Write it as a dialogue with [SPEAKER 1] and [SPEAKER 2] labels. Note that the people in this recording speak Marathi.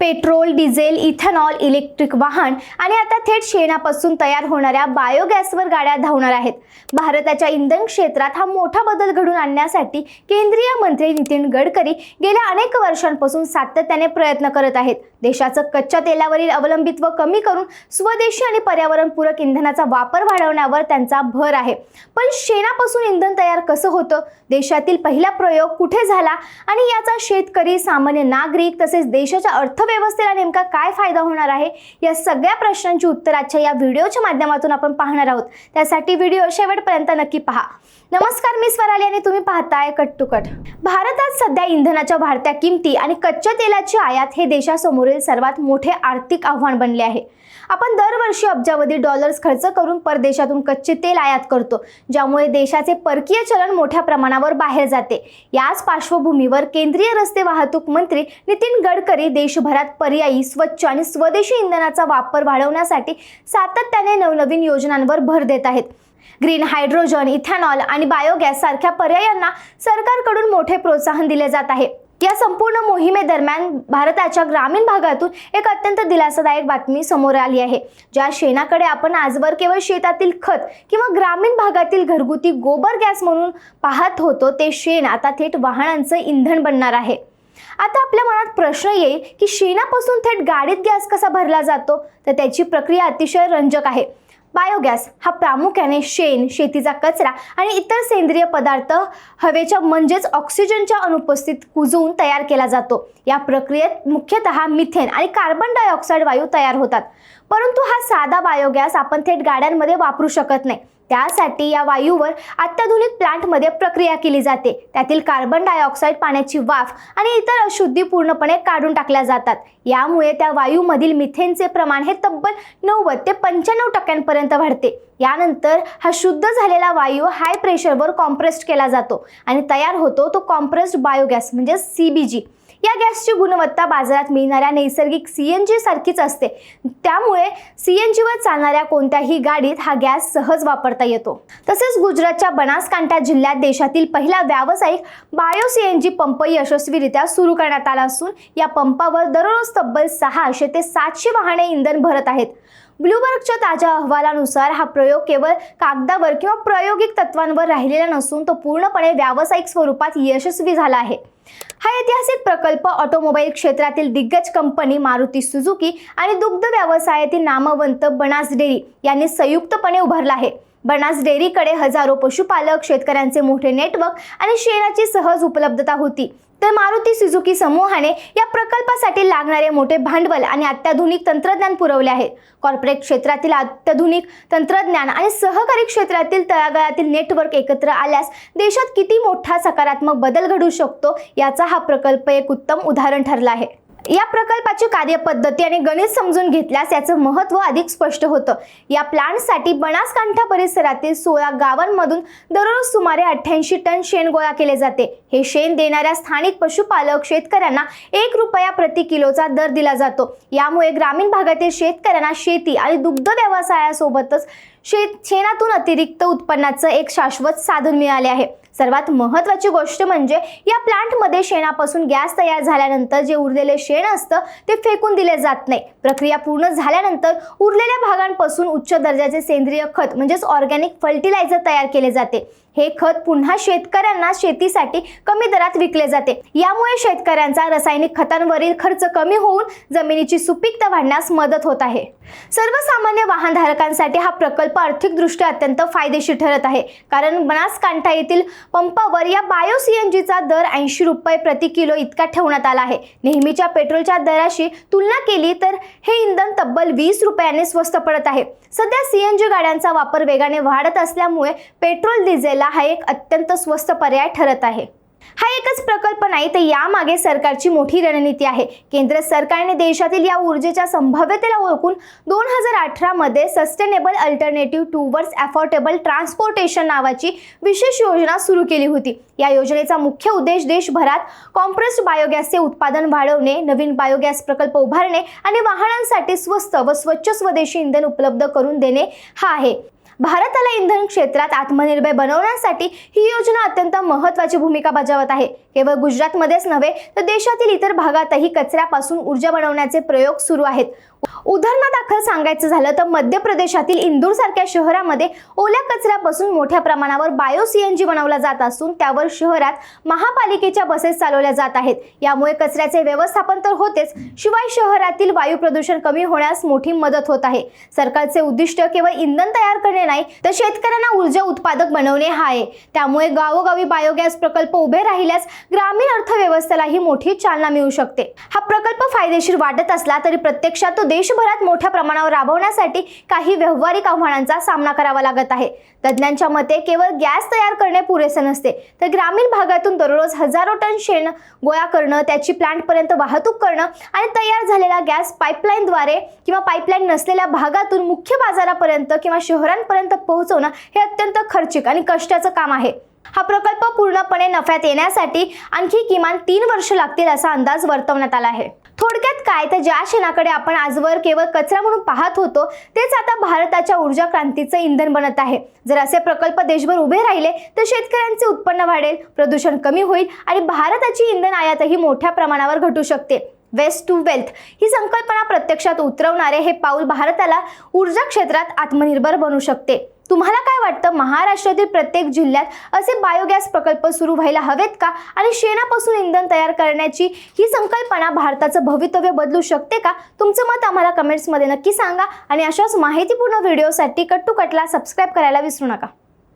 [SPEAKER 1] पेट्रोल, डिझेल, इथेनॉल, इलेक्ट्रिक वाहन आणि आता थेट शेणापासून तयार होणाऱ्या बायोगॅसवर गाड्या धावणार आहेत। भारताच्या इंधन क्षेत्रात हा मोठा बदल घडवून आणण्यासाठी केंद्रीय मंत्री नितीन गडकरी गेल्या अनेक वर्षांपासून सातत्याने प्रयत्न करत आहेत। देशाचं कच्च्या तेलावरील अवलंबित्व कमी करून स्वदेशी आणि पर्यावरणपूरक इंधनाचा वापर वाढवण्यावर त्यांचा भर आहे। पण शेणापासून इंधन तयार कसं होतं, देशातील पहिला प्रयोग कुठे झाला आणि याचा शेतकरी, सामान्य नागरिक तसेच देशाच्या अर्थव्यवस्थेला नेमका काय फायदा होणार आहे, या सगळ्या प्रश्नांची उत्तर आजच्या या व्हिडिओच्या माध्यमातून आपण पाहणार आहोत। त्यासाठी व्हिडिओ शेवटपर्यंत नक्की पहा। नमस्कार, मी स्वराली आणि तुम्ही पाहताय कट टू कट। भारतात सध्या इंधनाच्या वाढत्या किमती आणि कच्च्या तेलाची आयात हे देशासमोरील सर्वात मोठे आर्थिक आव्हान बनले आहे। आपण दरवर्षी अब्जावधी डॉलर्स खर्च करून परदेशातून कच्चे तेल आयात करतो, ज्यामुळे देशाचे परकीय चलन मोठ्या प्रमाणावर बाहेर जाते। याच पार्श्वभूमीवर केंद्रीय रस्ते वाहतूक मंत्री नितीन गडकरी देशभरात पर्यायी, स्वच्छ आणि स्वदेशी इंधनाचा वापर वाढवण्यासाठी सातत्याने नवनवीन योजनांवर भर देत आहेत। ग्रीन हायड्रोजन, इथेनॉल आणि बायोगॅस सारख्या पर्यायांना सरकारकडून मोठे प्रोत्साहन दिले जात आहे। या संपूर्ण मोहिमेदरम्यान भारताच्या ग्रामीण भागातून एक अत्यंत दिलासादायक बातमी समोर आली आहे। ज्या शेणाकडे आपण आजवर केवळ शेतातील खत किंवा ग्रामीण भागातील घरगुती गोबर गॅस म्हणून पाहत होतो, ते शेण आता थेट वाहनांचं इंधन बनणार आहे। आता आपल्या मनात प्रश्न येईल की शेणापासून थेट गाडीत गॅस कसा भरला जातो, तर त्याची प्रक्रिया अतिशय रंजक आहे। बायोगॅस हा प्रामुख्याने शेण, शेतीचा कचरा आणि इतर सेंद्रिय पदार्थ हवेच्या म्हणजेच ऑक्सिजनच्या अनुपस्थित कुजवून तयार केला जातो। या प्रक्रियेत मुख्यतः मिथेन आणि कार्बन डायऑक्साईड वायू तयार होतात। परंतु हा साधा बायोगॅस आपण थेट गाड्यांमध्ये वापरू शकत नाही। त्यासाठी या वायूवर अत्याधुनिक प्लांटमध्ये प्रक्रिया केली जाते। त्यातील कार्बन डायऑक्साईड, पाण्याची वाफ आणि इतर अशुद्धी पूर्णपणे काढून टाकल्या जातात। यामुळे त्या वायूमधील मिथेनचे प्रमाण हे तब्बल 90 ते 95% वाढते। यानंतर हा शुद्ध झालेला वायू हाय प्रेशरवर कॉम्प्रेस्ड केला जातो आणि तयार होतो तो कॉम्प्रेस्ड बायोगॅस म्हणजे CBG। या गॅसची गुणवत्ता बाजारात मिळणाऱ्या नैसर्गिक CNG सारखीच असते, त्यामुळे CNG वर चालणाऱ्या कोणत्याही गाडीत हा गॅस सहज वापरता येतो। तसेच गुजरातच्या बनासकांठा जिल्ह्यात देशातील पहिला व्यावसायिक बायो CNG पंप यशस्वीरित्या सुरू करण्यात आला असून या पंपावर दररोज तब्बल 600 ते 700 वाहने इंधन भरत आहेत। ब्लूबर्गच्या ताज्या अहवालानुसार हा प्रयोग केवळ कागदावर किंवा प्रायोगिक तत्वांवर राहिलेला नसून तो पूर्णपणे व्यावसायिक स्वरूपात यशस्वी झाला आहे। हा ऐतिहासिक प्रकल्प ऑटोमोबाईल क्षेत्रातील दिग्गज कंपनी मारुती सुझुकी आणि दुग्ध व्यवसायातील नामवंत बनास डेअरी यांनी संयुक्तपणे उभारला आहे। बनास डेअरीकडे हजारो पशुपालक, शेतकऱ्यांचे मोठे नेटवर्क आणि शेणाची सहज उपलब्धता होती, तर मारुती सुझुकी समूहाने या प्रकल्पासाठी लागणारे मोठे भांडवल आणि अत्याधुनिक तंत्रज्ञान पुरवले आहे। कॉर्पोरेट क्षेत्रातील अत्याधुनिक तंत्रज्ञान आणि सहकारी क्षेत्रातील तळागाळातील नेटवर्क एकत्र आल्यास देशात किती मोठा सकारात्मक बदल घडू शकतो, याचा हा प्रकल्प एक उत्तम उदाहरण ठरला आहे। या प्रकल्पाची कार्यपद्धती आणि गणित समजून घेतल्यास याचं महत्त्व अधिक स्पष्ट होतं। या प्लांटसाठी बनासकांठा परिसरातील 16 गावांमधून दररोज सुमारे 88 टन शेण गोळा केले जाते। हे शेण देणाऱ्या स्थानिक पशुपालक शेतकऱ्यांना 1 रुपया प्रति किलोचा दर दिला जातो। यामुळे ग्रामीण भागातील शेतकऱ्यांना शेती आणि दुग्ध व्यवसायासोबतच शेणातून अतिरिक्त उत्पन्नाचं एक शाश्वत साधन मिळाले आहे। सर्वात महत्त्वाची गोष्ट म्हणजे या प्लांटमध्ये शेणापासून गॅस तयार झाल्यानंतर जे उरलेले शेण असतं ते फेकून दिले जात नाही। प्रक्रिया पूर्ण झाल्यानंतर उरलेल्या भागांपासून उच्च दर्जाचे सेंद्रिय खत म्हणजेच ऑर्गॅनिक फर्टिलायझर तयार केले जाते। हे खत पुन्हा शेतकऱ्यांना शेतीसाठी कमी दरात विकले जाते। यामुळे शेतकऱ्यांचा रासायनिक खतांवरील खर्च कमी होऊन जमिनीची सुपीकता वाढण्यास मदत होत आहे। सर्वसामान्य वाहनधारकांसाठी हा प्रकल्प आर्थिकदृष्ट्या अत्यंत फायदेशीर ठरत आहे, कारण बनासकांठा येथील पंपावर या बायो CNGचा दर 80 रुपये प्रति किलो इतका ठेवण्यात आला आहे। नेहमीच्या पेट्रोलच्या दराशी तुलना केली तर हे इंधन तब्बल 20 रुपयांनी स्वस्त पडत आहे। सध्या CNG गाड्यांचा वापर वेगाने वाढत असल्यामुळे पेट्रोल, डिझेल हा एक अत्यंत स्वस्त पर्याय ठरत आहे। हा एकच प्रकल्प नाही, तर यामागे सरकारची मोठी रणनीती आहे। केंद्र सरकारने देशातील या ऊर्जेच्या संभाव्यतेला ओळखून 2018 मध्ये sustainable alternative towards affordable transportation नावाची विशेष योजना सुरू केली होती। या योजनेचा मुख्य उद्देश देशभरात कॉम्प्रेस्ड बायोगॅसचे उत्पादन वाढवणे, नवीन बायोगॅस प्रकल्प उभारणे आणि वाहनांसाठी स्वस्त व स्वच्छ स्वदेशी इंधन उपलब्ध करून देणे हा आहे। भारताला इंधन क्षेत्रात आत्मनिर्भर बनवण्यासाठी ही योजना अत्यंत महत्त्वाची भूमिका बजावत आहे। केवळ गुजरातमध्येच नव्हे तर देशातील इतर भागातही कचऱ्यापासून ऊर्जा बनवण्याचे प्रयोग सुरू आहेत. उदाहरणादाखल सांगायचं झालं तर मध्य प्रदेशातील इंदूर सारख्या शहरामध्ये ओल्या कचऱ्यापासून मोठ्या प्रमाणावर बायो CNG बनवला जात असून त्यावर शहरात महापालिकेच्या बसेस चालवल्या जात आहेत. यामुळे कचऱ्याचे व्यवस्थापन तर होतेच, शिवाय शहरातील वायू प्रदूषण कमी होण्यास मोठी मदत होत आहे. सरकारचे उद्दिष्ट केवळ इंधन तयार करणे नाही तर शेतकऱ्यांना ऊर्जा उत्पादक बनवणे हा आहे. त्यामुळे गावोगावी बायोगॅस प्रकल्प उभे राहिल्यास ग्रामीण अर्थव्यवस्थेलाही मोठी चालना मिळू शकते. हा प्रकल्प फायदेशीर वाटत असला तरी प्रत्यक्षात तो देशभरात मोठ्या प्रमाणावर राबवण्यासाठी काही व्यावहारिक आव्हानांचा सामना करावा लागत आहे. तज्ज्ञांच्या मते केवळ गॅस तयार करणे पुरेसे नसते, तर ग्रामीण भागातून दररोज हजारो टन शेण गोळा करणं, त्याची प्लांटपर्यंत वाहतूक करणं आणि तयार झालेला गॅस पाईपलाईनद्वारे किंवा पाईपलाईन नसलेल्या भागातून मुख्य बाजारापर्यंत किंवा शहरांपर्यंत पोहोचवणं हे अत्यंत खर्चिक आणि कष्टाचं काम आहे. हा प्रकल्प पूर्णपणे नफ्यात येण्यासाठी आणखी किमान 3 वर्ष लागतील असा अंदाज वर्तवण्यात आला आहे. थोडक्यात काय तर ज्या शेणाकडे आपण आजवर केवळ कचरा म्हणून पाहत होतो तेच आता भारताच्या ऊर्जा क्रांतीचं इंधन बनत आहे. जर असे प्रकल्प देशभर उभे राहिले तर शेतकऱ्यांचे उत्पन्न वाढेल, प्रदूषण कमी होईल आणि भारताची इंधन आयातही मोठ्या प्रमाणावर घटू शकते. वेस्ट टू वेल्थ ही संकल्पना प्रत्यक्षात उतरवणारे हे पाऊल भारताला ऊर्जा क्षेत्रात आत्मनिर्भर बनवू शकते. तुम्हाला काय वाटतं, महाराष्ट्रातील प्रत्येक जिल्ह्यात असे बायोगॅस प्रकल्प सुरू व्हायला हवेत का? आणि शेणापासून इंधन तयार करण्याची ही संकल्पना भारताचं भवितव्य बदलू शकते का? तुमचं मत आम्हाला कमेंट्समध्ये नक्की सांगा आणि अशाच माहितीपूर्ण व्हिडिओसाठी कट टू कटला सबस्क्राईब करायला विसरू नका.